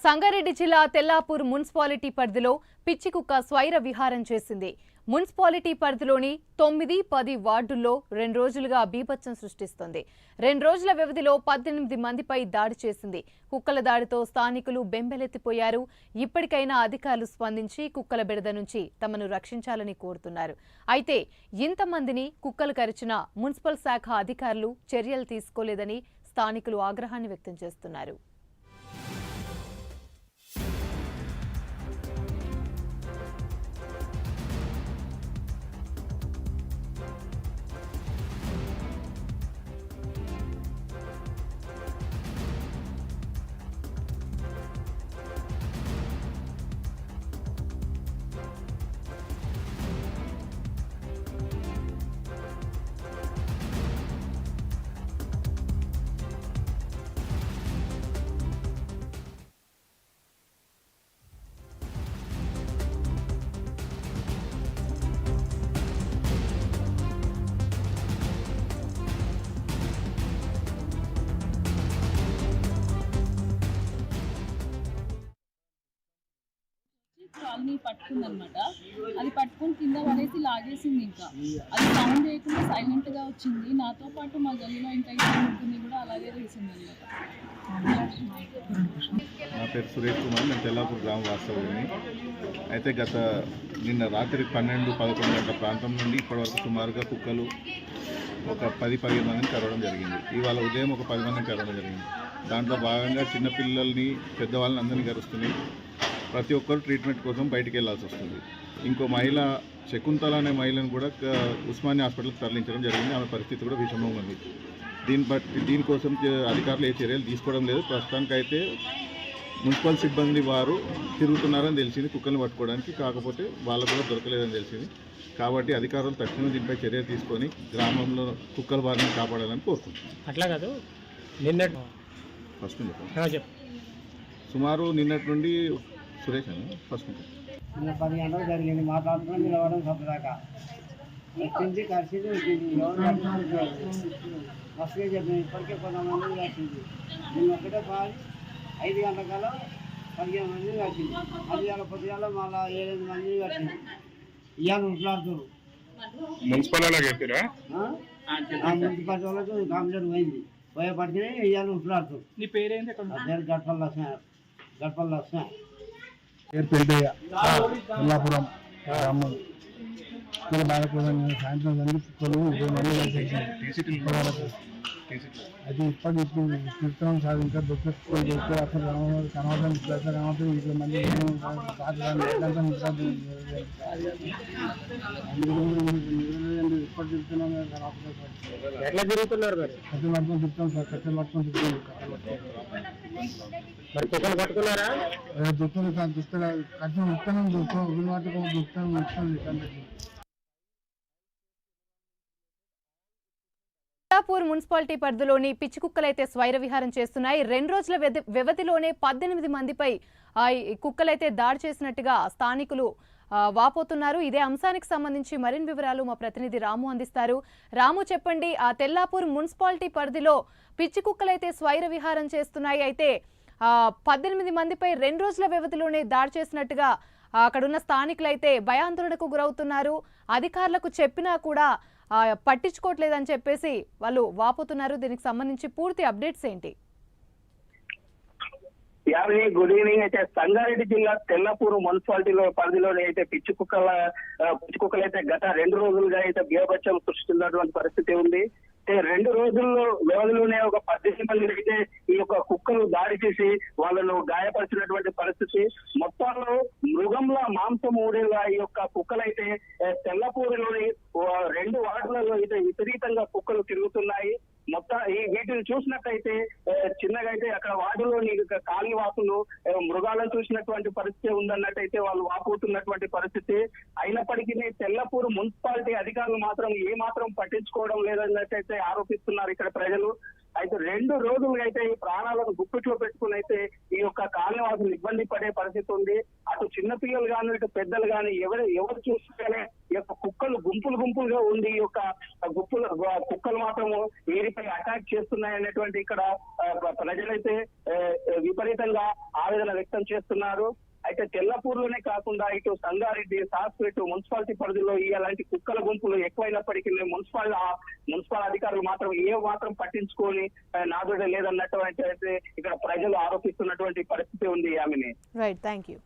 సంగారెడ్డి జిల్లా తెల్లాపూర్ మున్సిపాలిటీ పరిధిలో పిచ్చికుక్క స్వైర విహారం చేసింది. మున్సిపాలిటీ పరిధిలోని 9, 10 వార్డుల్లో 2 రోజులుగా బీభత్సం సృష్టిస్తోంది. 2 రోజుల వ్యవధిలో 18 మందిపై దాడి చేసింది. కుక్కల దాడితో స్థానికులు బెంబెలెత్తిపోయారు. ఇప్పటికైనా అధికారులు స్పందించి కుక్కల బెడద నుంచి తమను రక్షించాలని కోరుతున్నారు. అయితే ఇంతమందిని కుక్కలు కరిచిన మున్సిపల్ శాఖ అధికారులు చర్యలు తీసుకోలేదని స్థానికులు ఆగ్రహాన్ని వ్యక్తం చేస్తున్నారు. కాల్ని పట్టుకుందనమాట. అది పట్టుకొని కింద పడేసి లాగేసింది. ఇంకా అది సౌండ్ చేయకుండా సైలెంట్ గా వచ్చింది. నాతో పాటు మా గల్లీలో ఇంకా ఉంటుంది కూడా అలాగే వేసింది అనమాట. నా పేరు సురేష్ కుమార్, నేను తెల్లాపూర్ గ్రామ వాస్తవ్యుని. అయితే నిన్న రాత్రి 12-11 గంటల ప్రాంతం నుండి ఇప్పటివరకు సుమారుగా కుక్కలు ఒక 10-15 మందిని కరవడం జరిగింది. ఇవాళ ఉదయం ఒక 10 మందిని కరవడం జరిగింది. దాంట్లో భాగంగా చిన్నపిల్లల్ని, పెద్దవాళ్ళని అందరినీ కరుస్తున్నాయి. ప్రతి ఒక్కరు ట్రీట్మెంట్ కోసం బయటికి వెళ్ళాల్సి వస్తుంది. ఇంకో మహిళ శకుంతల అనే మహిళను కూడా ఉస్మానియా హాస్పిటల్కి తరలించడం జరిగింది. ఆమె పరిస్థితి కూడా విషమంగా ఉంది. దీనికోసం అధికారులు ఏ చర్యలు తీసుకోవడం లేదు. ప్రస్తుతానికైతే మున్సిపల్ సిబ్బంది వారు తిరుగుతున్నారని తెలిసింది కుక్కల్ని పట్టుకోవడానికి. కాకపోతే వాళ్ళకు కూడా దొరకలేదని తెలిసింది. కాబట్టి అధికారులు తక్షణం దీనిపై చర్య తీసుకొని గ్రామంలో కుక్కల బారిని కాపాడాలని కోరుకుంటున్నాం. అట్లా కాదు, నిన్నటి ఫస్ట్ సుమారు నిన్నటి నుండి సురేష్ అని ఫస్ట్ నిన్న 10 గంటలకు జరిగింది. మాట్లాడుకుని నిలవడం సపదాకా వచ్చింది, కలిసింది, మస్తుగా చెప్పింది. ఇప్పటికే కొంతమంది కలిసింది. నిన్న ఒకటే పాలి 5 గంటల 15 మంది కలిసింది. అది ఇవాళ పొద్దుగాల మళ్ళీ 7-8 మంది కలిసింది. ఇవాళ ఉట్లాడుతారు. మున్సిపల్ చెప్పారా? మున్సిపాలిటీ వాళ్ళకు కంప్లైంట్ పోయింది. పోయేపడితే ఇవాళ ఉట్లాడుతారు. నీ పేరేంటి? పేరు గడపల్ లక్ష్మ పేరు పెద్దయ్య, తెల్లాపురం గ్రామం. సాయంత్రం జరిగి కుక్కలు 20 మంది కలిసి అది ఇప్పటికి చూస్తున్నాం సార్. ఇంకా దొరికే అసలు కనవడం 20 మంది ఇప్పటి చెప్తున్నాం. ఎట్లా జరుగుతున్నారు మరి? కట్టెలు పట్టుకొని చెప్తాం సార్. కట్టెలు పట్టుకొని చెప్తాం. మరి కుక్కలు పట్టుకున్నారా? దొరుకుతుంది సార్. కట్టెలు ఇస్తాను దొరుకుతాం. దొరుకుతాను. తెల్లాపూర్ మున్సిపాలిటీ పరిధిలోని పిచ్చికుక్కలైతే స్వైర విహారం చేస్తున్నాయి. 2 రోజుల వ్యవధిలోనే 18 మందిపై కుక్కలైతే దాడి చేసినట్టుగా స్థానికులు వాపోతున్నారు. ఇదే అంశానికి సంబంధించి మరిన్ని వివరాలు మా ప్రతినిధి రాము అందిస్తారు. రాము, చెప్పండి, ఆ తెల్లాపూర్ మున్సిపాలిటీ పరిధిలో పిచ్చికుక్కలైతే స్వైర విహారం చేస్తున్నాయి. అయితే 18 మందిపై 2 రోజుల వ్యవధిలోనే దాడి చేసినట్టుగా అక్కడున్న స్థానికులైతే భయాందోళనకు గురవుతున్నారు. అధికారులకు చెప్పినా కూడా పట్టించుకోవట్లేదని చెప్పేసి వాళ్ళు వాపోతున్నారు. దీనికి సంబంధించి పూర్తి అప్డేట్స్ ఏంటి? Good evening. అయితే సంగారెడ్డి జిల్లా తెల్లపూరు మున్సిపాలిటీలో పరిధిలోనే అయితే పిచ్చుకుక్కలు అయితే గత 2 రోజులుగా అయితే బీభత్సం సృష్టిస్తున్నటువంటి పరిస్థితి ఉంది. 2 రోజుల్లో వ్యవధిలోనే ఒక 18 మంది అయితే ఈ యొక్క కుక్కలు దాడి చేసి వాళ్ళను గాయపరిచినటువంటి పరిస్థితి. మొత్తంలో మృగంలా మాంసం ఊడేలా ఈ యొక్క కుక్కలైతే తెల్లపూరులోని 2 వార్డులలో అయితే విపరీతంగా కుక్కలు తిరుగుతున్నాయి. మొత్తం వీటిని చూసినట్టయితే చిన్నగా అయితే అక్కడ వార్డులోని కాలనీ వాసులు మృగాలను చూసినటువంటి పరిస్థితి ఉందన్నట్టయితే వాళ్ళు వాపోతున్నటువంటి పరిస్థితి. అయినప్పటికీ తెల్లపూరు మున్సిపాలిటీ అధికారులు మాత్రం ఏ మాత్రం పట్టించుకోవడం లేదన్నట్టయితే ఆరోపిస్తున్నారు ఇక్కడ ప్రజలు. అయితే 2 రోజులుగా అయితే ఈ ప్రాణాలను గుప్పిట్లో పెట్టుకుని అయితే ఈ యొక్క కాలనీవాసులు ఇబ్బంది పడే పరిస్థితి ఉంది. అటు చిన్నపిల్లలు కానీ ఇటు పెద్దలు కానీ ఎవరు చూస్తేనే ఈ యొక్క కుక్కలు గుంపులుగా ఉండి ఈ యొక్క కుక్కలు మాత్రము వీరిపై అటాక్ చేస్తున్నాయి అనేటువంటి ఇక్కడ ప్రజలైతే విపరీతంగా ఆవేదన వ్యక్తం చేస్తున్నారు. అయితే తెల్లపూరులోనే కాకుండా ఇటు సంగారెడ్డి, సాస్పేట మున్సిపాలిటీ పరిధిలో ఇలాంటి కుక్కల గుంపులు ఎక్కువైనప్పటికీ మున్సిపల్ అధికారులు మాత్రం పట్టించుకొని నాదుడే లేదన్నట్టు అయితే ఇక్కడ ప్రజలు ఆరోపిస్తున్నటువంటి పరిస్థితి ఉంది. ఆమెని రైట్, థ్యాంక్ యూ.